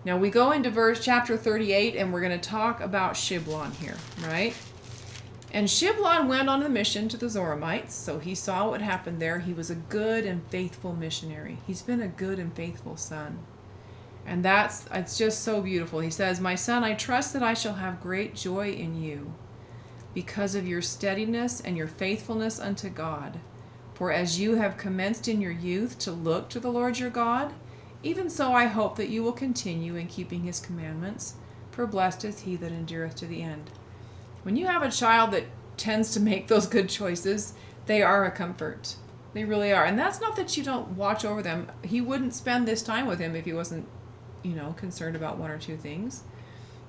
Now we go into chapter 38, and we're going to talk about Shiblon here, right? And Shiblon went on a mission to the Zoramites, so he saw what happened there. He was a good and faithful missionary. He's been a good and faithful son. And it's just so beautiful. He says, "My son, I trust that I shall have great joy in you because of your steadiness and your faithfulness unto God. For as you have commenced in your youth to look to the Lord your God, even so I hope that you will continue in keeping his commandments, for blessed is he that endureth to the end." When you have a child that tends to make those good choices, they are a comfort. They really are. And that's not that you don't watch over them. He wouldn't spend this time with him if he wasn't, concerned about one or two things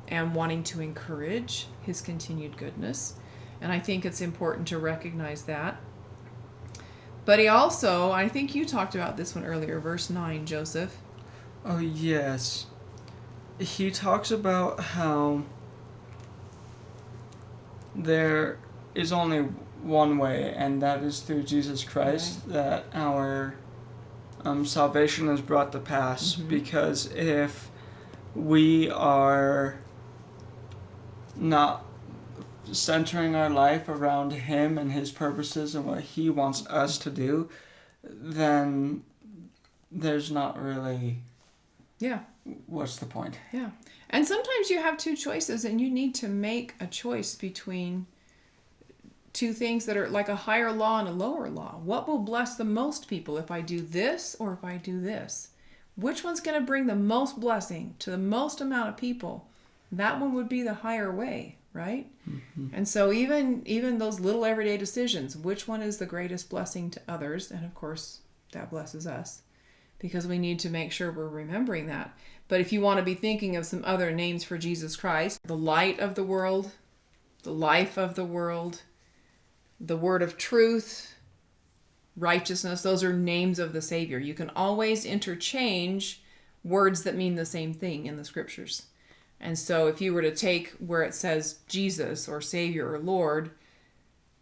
and wanting to encourage his continued goodness. And I think it's important to recognize that. But he also, I think you talked about this one earlier, verse 9, Joseph. Oh, yes. He talks about how there is only one way, and that is through Jesus Christ, right, that our salvation is brought to pass. Mm-hmm. Because if we are not centering our life around him and his purposes and what he wants us to do, then there's not really... Yeah. What's the point? Yeah. And sometimes you have two choices, and you need to make a choice between two things that are like a higher law and a lower law. What will bless the most people if I do this or if I do this? Which one's going to bring the most blessing to the most amount of people? That one would be the higher way, right? Mm-hmm. And so even those little everyday decisions, which one is the greatest blessing to others? And of course, that blesses us, because we need to make sure we're remembering that. But if you want to be thinking of some other names for Jesus Christ, the light of the world, the life of the world, the word of truth, righteousness, those are names of the Savior. You can always interchange words that mean the same thing in the scriptures. And so if you were to take where it says Jesus or Savior or Lord,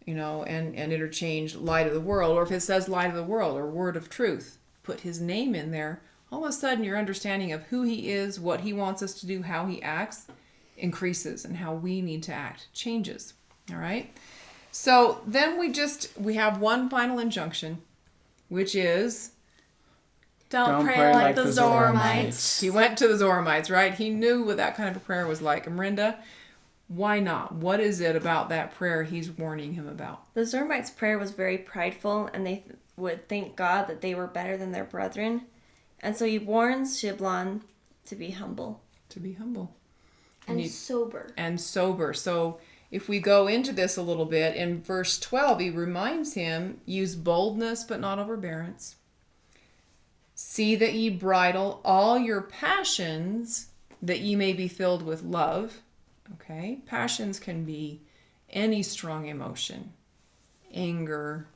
and interchange light of the world, or if it says light of the world or word of truth, put his name in there, all of a sudden your understanding of who he is, what he wants us to do, how he acts, increases, and how we need to act changes. All right? So then we have one final injunction, which is... Don't pray like the Zoramites. He went to the Zoramites, right? He knew what that kind of a prayer was like. And Miranda, why not? What is it about that prayer he's warning him about? The Zoramites' prayer was very prideful, and they would thank God that they were better than their brethren. And so he warns Shiblon to be humble. To be humble. And sober. And sober. So if we go into this a little bit, in verse 12, he reminds him, use boldness but not overbearance. See that ye bridle all your passions, that ye may be filled with love. Okay? Passions can be any strong emotion. Anger,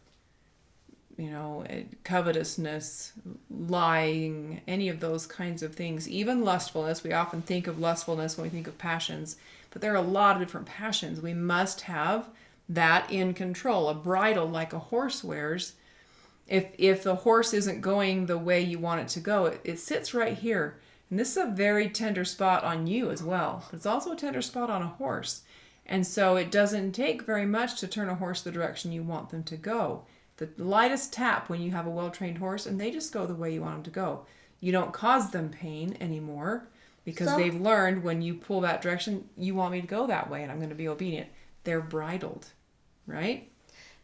covetousness, lying, any of those kinds of things. Even lustfulness. We often think of lustfulness when we think of passions, but there are a lot of different passions. We must have that in control. A bridle, like a horse wears, if the horse isn't going the way you want it to go, it sits right here. And this is a very tender spot on you as well. But it's also a tender spot on a horse. And so it doesn't take very much to turn a horse the direction you want them to go. The lightest tap when you have a well-trained horse, and they just go the way you want them to go. You don't cause them pain anymore, because they've learned when you pull that direction, you want me to go that way, and I'm going to be obedient. They're bridled, right?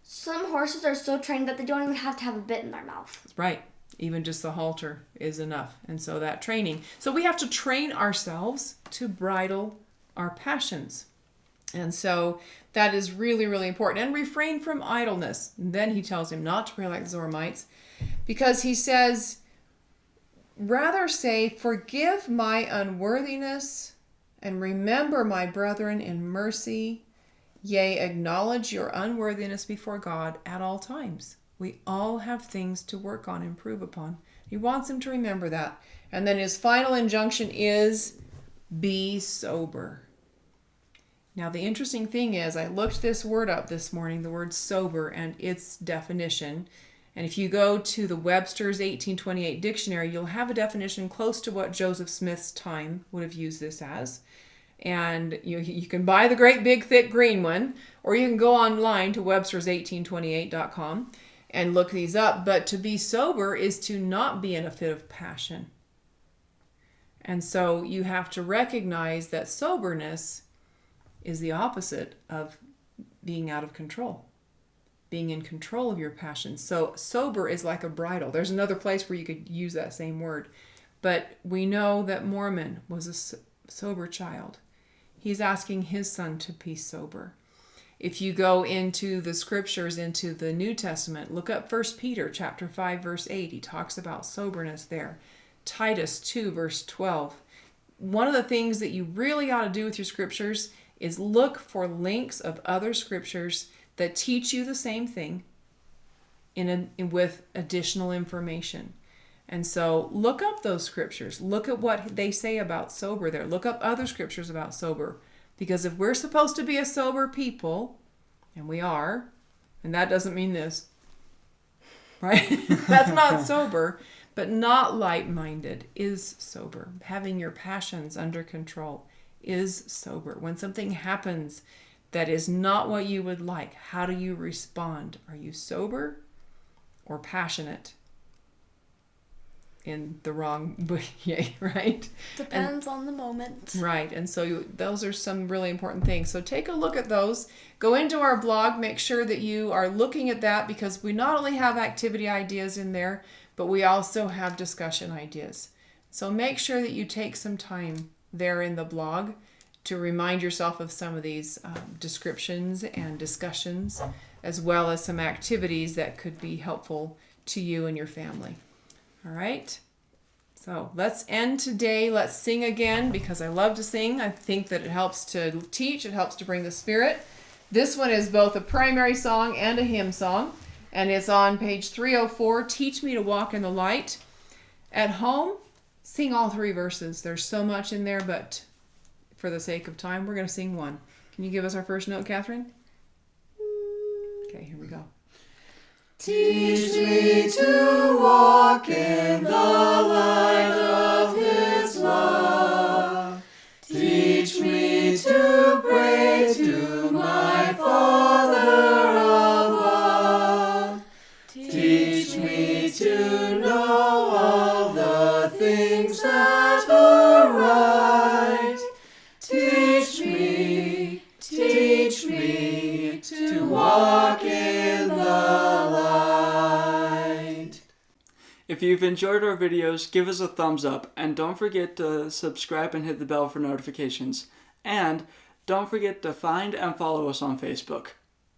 Some horses are so trained that they don't even have to have a bit in their mouth. Right. Even just the halter is enough. And so that training. So we have to train ourselves to bridle our passions. And so that is really, really important. And refrain from idleness. And then he tells him not to pray like the Zoramites, because he says, rather say, forgive my unworthiness and remember my brethren in mercy. Yea, acknowledge your unworthiness before God at all times. We all have things to work on, improve upon. He wants him to remember that. And then his final injunction is, be sober. Now, the interesting thing is, I looked this word up this morning, the word sober, and its definition. And if you go to the Webster's 1828 dictionary, you'll have a definition close to what Joseph Smith's time would have used this as. And you can buy the great big thick green one, or you can go online to websters1828.com and look these up. But to be sober is to not be in a fit of passion. And so you have to recognize that soberness is the opposite of being out of control, being in control of your passions. So sober is like a bridle. There's another place where you could use that same word. But we know that Mormon was a sober child. He's asking his son to be sober. If you go into the scriptures, into the New Testament, look up 1 Peter chapter 5, verse 8. He talks about soberness there. Titus 2, verse 12. One of the things that you really ought to do with your scriptures is look for links of other scriptures that teach you the same thing with additional information. And so look up those scriptures. Look at what they say about sober there. Look up other scriptures about sober. Because if we're supposed to be a sober people, and we are, and that doesn't mean this, right? That's not sober, but not light-minded is sober. Having your passions under control is sober. When something happens that is not what you would like, how do you respond? Are you sober or passionate? In the wrong way, right? Depends on the moment. Right, and so those are some really important things. So take a look at those. Go into our blog, make sure that you are looking at that, because we not only have activity ideas in there, but we also have discussion ideas. So make sure that you take some time there in the blog to remind yourself of some of these descriptions and discussions, as well as some activities that could be helpful to you and your family. All right, so let's end today. Let's sing again, because I love to sing. I think that it helps to teach. It helps to bring the Spirit. This one is both a primary song and a hymn song, and it's on page 304, Teach Me to Walk in the Light. At home, sing all 3 verses. There's so much in there, but for the sake of time, we're going to sing one. Can you give us our first note, Catherine? Okay, here we go. Teach me to walk in the light of His love. Teach me to pray to my Father above. Teach me to know all the things that are right. Teach me to walk in the light. If you've enjoyed our videos, give us a thumbs up, and don't forget to subscribe and hit the bell for notifications. And don't forget to find and follow us on Facebook.